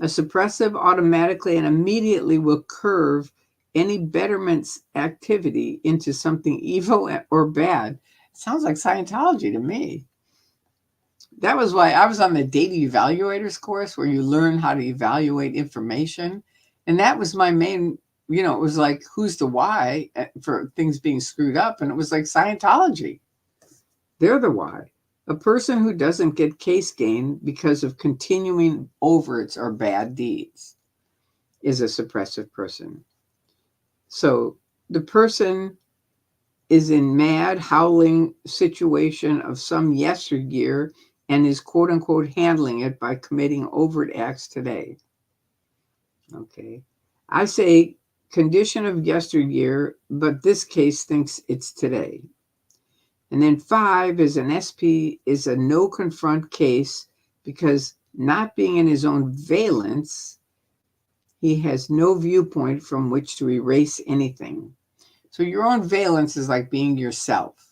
A suppressive automatically and immediately will curve any betterment's activity into something evil or bad. It sounds like Scientology to me. That was why I was on the data evaluators course where you learn how to evaluate information. And that was my main, it was like, who's the why for things being screwed up? And it was like Scientology. They're the why. A person who doesn't get case gain because of continuing overts or bad deeds is a suppressive person. So the person is in mad, howling situation of some yesteryear and is quote unquote handling it by committing overt acts today. Okay. I say condition of yesteryear, but this case thinks it's today. And then 5 is an SP is a no confront case because not being in his own valence, he has no viewpoint from which to erase anything. So your own valence is like being yourself.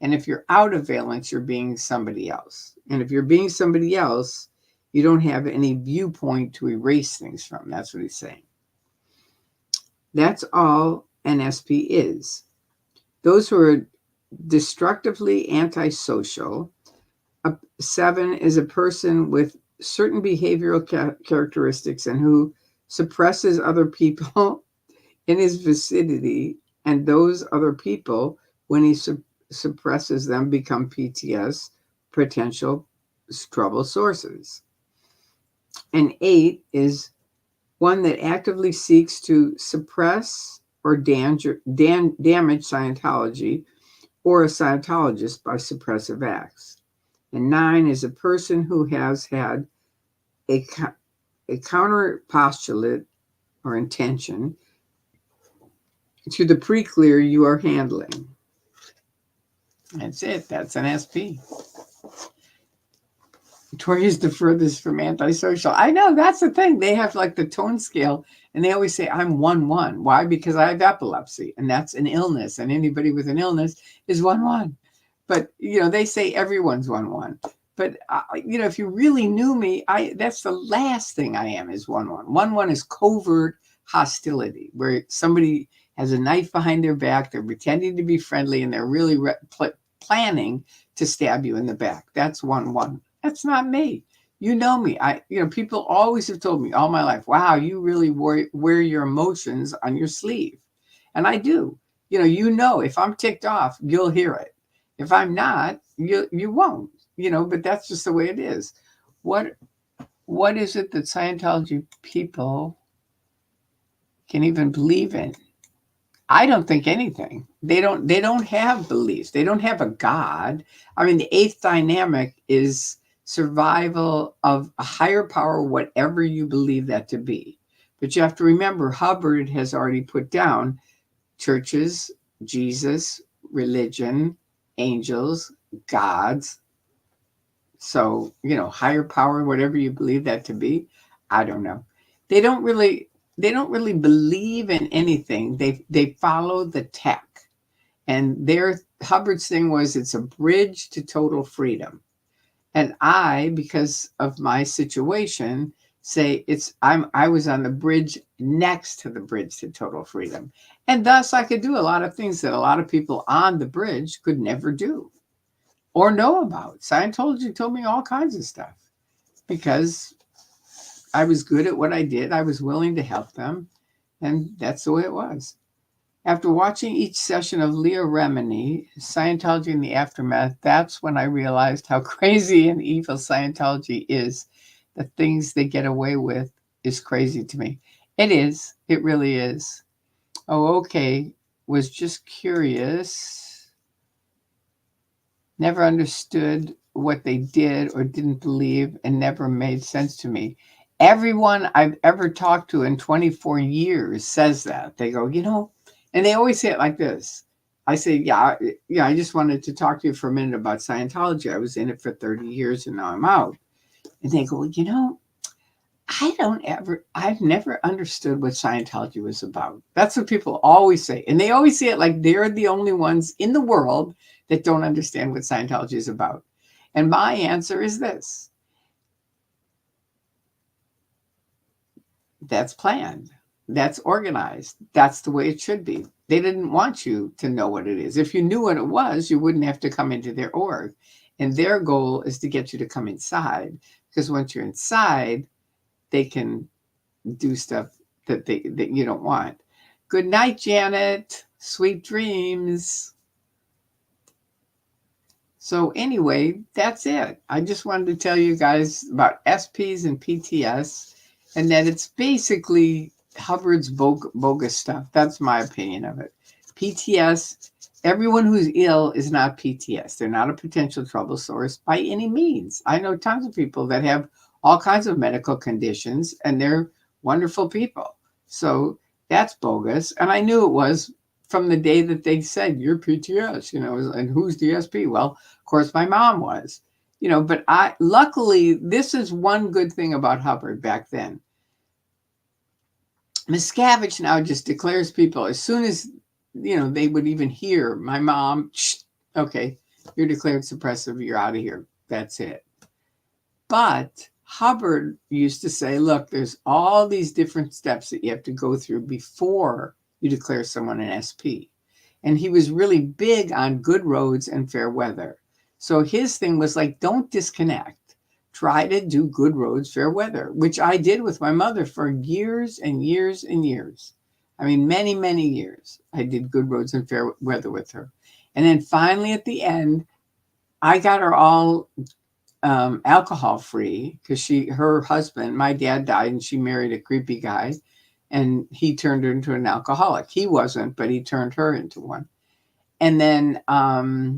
And if you're out of valence, you're being somebody else. And if you're being somebody else, you don't have any viewpoint to erase things from. That's what he's saying. That's all an SP is. Those who are destructively antisocial. 7 is a person with certain behavioral characteristics and who suppresses other people in his vicinity, and those other people, when he suppresses them, become PTS, potential trouble sources. And 8 is one that actively seeks to suppress or damage Scientology or a Scientologist by suppressive acts. And 9 is a person who has had a counter postulate or intention to the pre-clear you are handling. That's it. That's an SP. Tori is the furthest from antisocial. I know, that's the thing. They have like the tone scale, and they always say, I'm 1-1. Why? Because I have epilepsy, and that's an illness, and anybody with an illness is 1-1. But, they say everyone's 1-1. But, if you really knew me, that's the last thing I am is 1-1. 1-1 is covert hostility, where somebody has a knife behind their back, they're pretending to be friendly, and they're really planning to stab you in the back. That's 1-1. That's not me. You know me. People always have told me all my life, wow, you really wear your emotions on your sleeve. And I do. If I'm ticked off, you'll hear it. If I'm not, you won't, but that's just the way it is. What is it that Scientology people can even believe in? I don't think anything. They don't have beliefs. They don't have a God. I mean, the 8th dynamic is survival of a higher power, whatever you believe that to be. But you have to remember, Hubbard has already put down churches, Jesus, religion, angels, gods, So, higher power, whatever you believe that to be, I don't know. They don't really they don't really believe in anything. They follow the tech. And their Hubbard's thing was it's a bridge to total freedom. And I, because of my situation, say I was on the bridge next to the bridge to total freedom. And thus I could do a lot of things that a lot of people on the bridge could never do or know about. Scientology told me all kinds of stuff because I was good at what I did. I was willing to help them. And that's the way it was. After watching each session of Leah Remini, Scientology in the Aftermath, that's when I realized how crazy and evil Scientology is. The things they get away with is crazy to me. It is. It really is. Oh, okay. Was just curious. Never understood what they did or didn't believe and never made sense to me. Everyone I've ever talked to in 24 years says that. They go, and they always say it like this. I say, yeah, I just wanted to talk to you for a minute about Scientology. I was in it for 30 years and now I'm out. And they go, I've never understood what Scientology was about. That's what people always say. And they always say it like they're the only ones in the world that don't understand what Scientology is about. And my answer is this. That's planned. That's organized. That's the way it should be. They didn't want you to know what it is. If you knew what it was, you wouldn't have to come into their org. And their goal is to get you to come inside. Because once you're inside, they can do stuff that you don't want. Good night, Janet. Sweet dreams. So anyway, that's it. I just wanted to tell you guys about SPs and PTS and that it's basically Hubbard's bogus stuff. That's my opinion of it. PTS, everyone who's ill is not PTS. They're not a potential trouble source by any means. I know tons of people that have all kinds of medical conditions and they're wonderful people. So that's bogus. And I knew it was from the day that they said, you're PTS, and who's the SP? Well, of course, my mom was, but luckily, this is one good thing about Hubbard back then. Miscavige now just declares people as soon as, they would even hear my mom, okay, you're declared suppressive, you're out of here. That's it. But Hubbard used to say, look, there's all these different steps that you have to go through before you declare someone an SP. And he was really big on good roads and fair weather. So his thing was like, don't disconnect. Try to do good roads, fair weather, which I did with my mother for years and years and years. I mean, many, many years. I did good roads and fair weather with her. And then finally at the end, I got her all alcohol free because her husband, my dad died and she married a creepy guy and he turned her into an alcoholic. He wasn't, but he turned her into one. And then I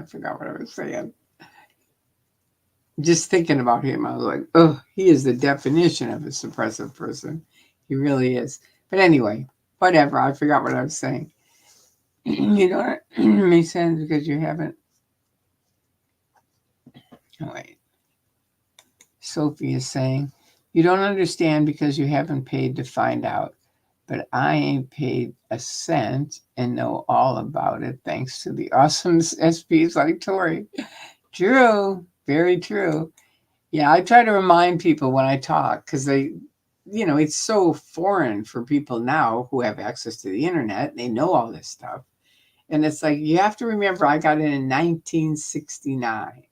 forgot what I was saying. Just thinking about him, I was like, oh, he is the definition of a suppressive person. He really is. But anyway, whatever. I forgot what I was saying. You don't make sense because you haven't. Oh, wait. Sophie is saying, you don't understand because you haven't paid to find out. But I ain't paid a cent and know all about it thanks to the awesome SPs like Tori. True. Very true. Yeah, I try to remind people when I talk because they, it's so foreign for people now who have access to the internet. They know all this stuff. And it's like, you have to remember, I got in 1969.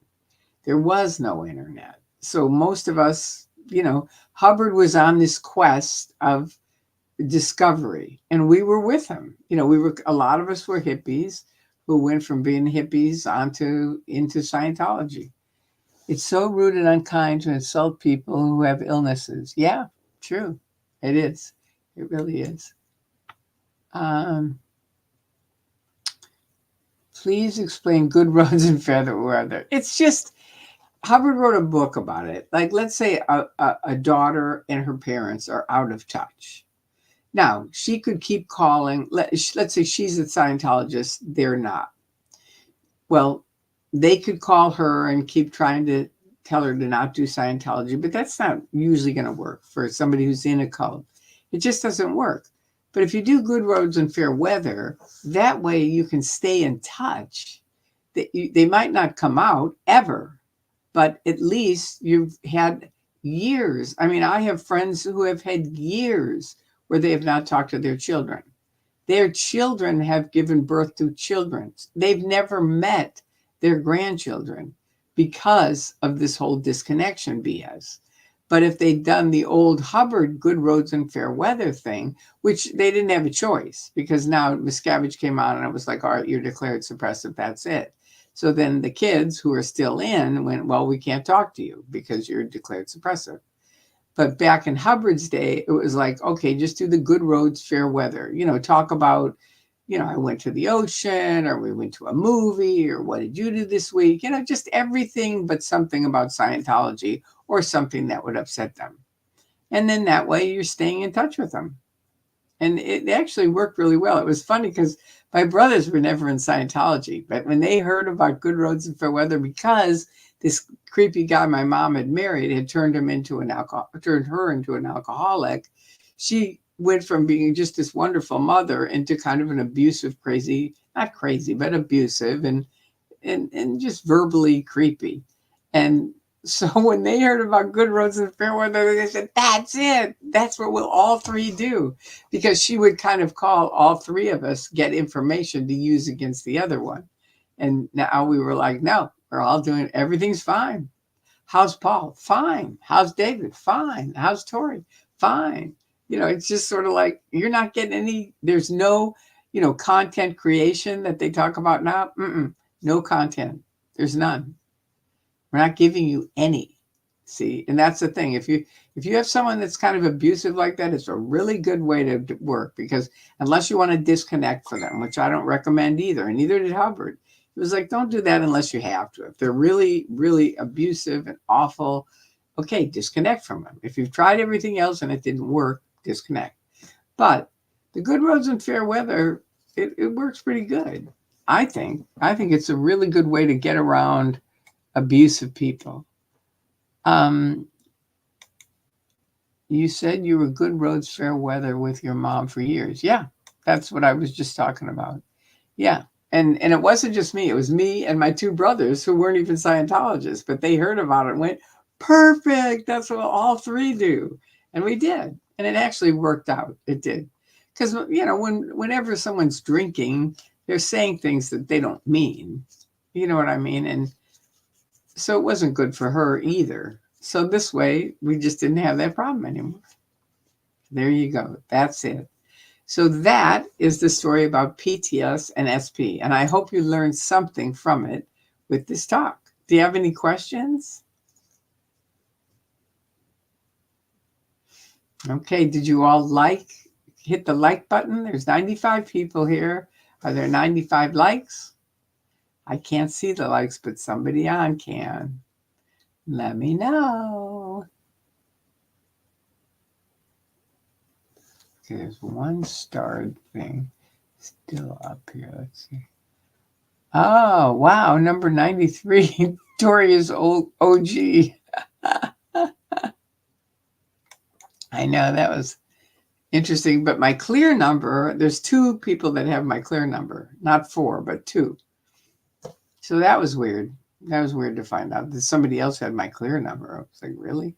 There was no internet. So most of us, Hubbard was on this quest of discovery and we were with him. A lot of us were hippies who went from being hippies into Scientology. It's so rude and unkind to insult people who have illnesses. Yeah, true. It is. It really is. Please explain good roads and fair weather. It's just, Hubbard wrote a book about it. Like, let's say a daughter and her parents are out of touch. Now, she could keep calling. Let's say she's a Scientologist. They're not. Well, they could call her and keep trying to tell her to not do Scientology, but that's not usually going to work for somebody who's in a cult. It just doesn't work. But if you do Good Roads and Fair Weather, that way you can stay in touch. They might not come out ever, but at least you've had years. I mean, I have friends who have had years where they have not talked to their children. Their children have given birth to children. They've never met their grandchildren because of this whole disconnection BS. But if they'd done the old Hubbard Good Roads and Fair Weather thing, which they didn't have a choice because now Miscavige came on and it was like, all right, you're declared suppressive, that's it. So then the kids who are still in went, well, we can't talk to you because you're declared suppressive. But back in Hubbard's day, it was like, okay, just do the Good Roads, Fair Weather. Talk about, I went to the ocean or we went to a movie or what did you do this week? Just everything but something about Scientology or something that would upset them. And then that way you're staying in touch with them. And it actually worked really well. It was funny because my brothers were never in Scientology, but when they heard about Good Roads and Fair Weather, because this creepy guy my mom had married had turned her into an alcoholic, she went from being just this wonderful mother into kind of an abusive, crazy, not crazy, but abusive and just verbally creepy. And so when they heard about Good Roads and Fair Weather, they said, that's it. That's what we'll all three do. Because she would kind of call all three of us, get information to use against the other one. And now we were like, no, we're all doing, everything's fine. How's Paul? Fine. How's David? Fine. How's Tori? Fine. It's just sort of like, you're not getting any, there's no, content creation that they talk about now. No content. There's none. We're not giving you any. See, and that's the thing. If you have someone that's kind of abusive like that, it's a really good way to work because unless you want to disconnect for them, which I don't recommend either, and neither did Hubbard. It was like, don't do that unless you have to. If they're really, really abusive and awful, okay, disconnect from them. If you've tried everything else and it didn't work, disconnect. But the Good Roads and Fair Weather, it works pretty good. I think it's a really good way to get around abusive people. You said you were Good Roads, Fair Weather with your mom for years. Yeah, that's what I was just talking about. Yeah. And it wasn't just me. It was me and my two brothers who weren't even Scientologists, but they heard about it and went, perfect. That's what all three do. And we did. And it actually worked out. It did. Because, whenever someone's drinking, they're saying things that they don't mean. You know what I mean? And so it wasn't good for her either. So this way, we just didn't have that problem anymore. There you go. That's it. So that is the story about PTS and SP. And I hope you learned something from it with this talk. Do you have any questions? Okay. Did you all hit the like button? There's 95 people here. Are there 95 likes? I can't see the likes, but somebody on can. Let me know. Okay, there's one starred thing still up here. Let's see. Oh, wow. Number 93. Tori is old OG. I know that was interesting, but my clear number, there's two people that have my clear number, not four, but two. So that was weird. That was weird to find out that somebody else had my clear number. I was like, really?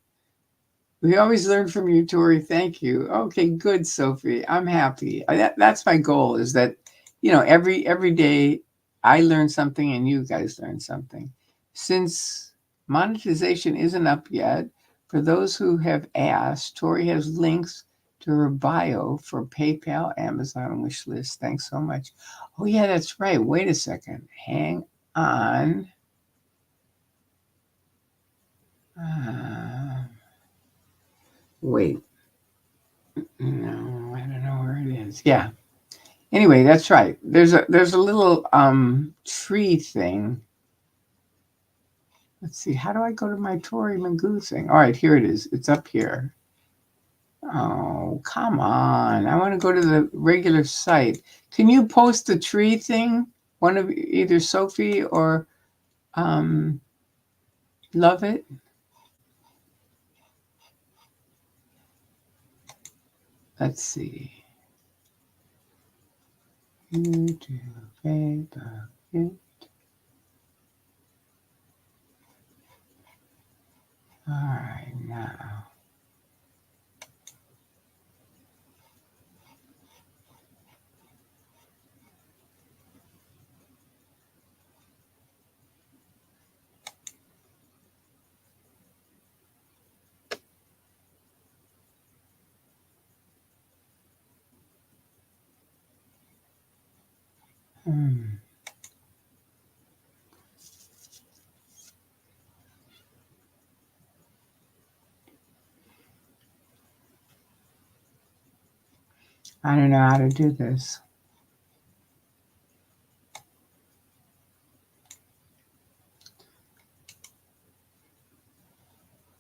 We always learn from you, Tori. Thank you. Okay, good, Sophie. I'm happy. That's my goal is that, every day I learn something and you guys learn something. Since monetization isn't up yet, for those who have asked, Tori has links to her bio for PayPal, Amazon, wish list. Thanks so much. Oh, yeah, that's right. Wait a second. Hang on. Wait. No, I don't know where it is. Yeah. Anyway, that's right. There's a little tree thing. Let's see. How do I go to my Tori Magoo thing? All right, here it is. It's up here. Oh, come on. I want to go to the regular site. Can you post the tree thing? One of either Sophie or Love it. Let's see. YouTube, Facebook, all right, now. I don't know how to do this.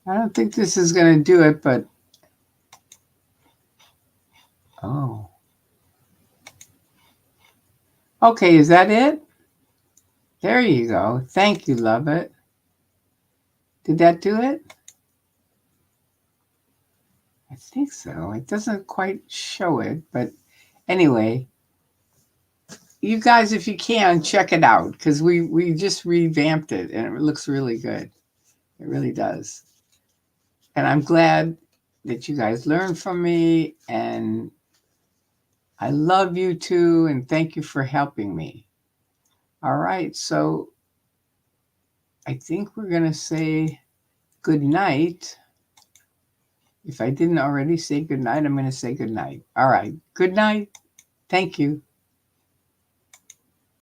I don't think this is going to do it, but oh. Okay, is that it? There you go. Thank you, love it. Did that do it? I think so. It doesn't quite show it, but anyway, you guys, if you can, check it out because we just revamped it and it looks really good. It really does. And I'm glad that you guys learned from me, and I love you too, and thank you for helping me. All right, so I think we're going to say good night. If I didn't already say good night, I'm going to say good night. All right, good night. Thank you.